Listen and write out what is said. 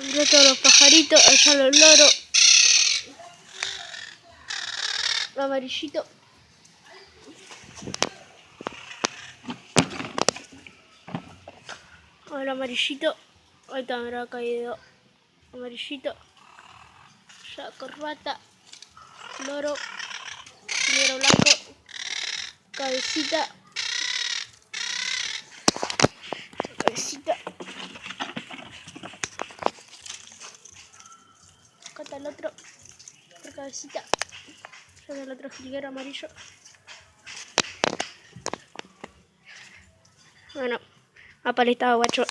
Mirá todos los pajaritos, allá los loros. Amarillito. El amarillito. Ahí está, mirá, ha caído. Amarillito. Ya, corbata. Loro. Negro blanco. Cabecita. Cabecita. Acá está el otro. Otra cabecita. Ya está el otro jilguero amarillo. Bueno, apalestado, guacho.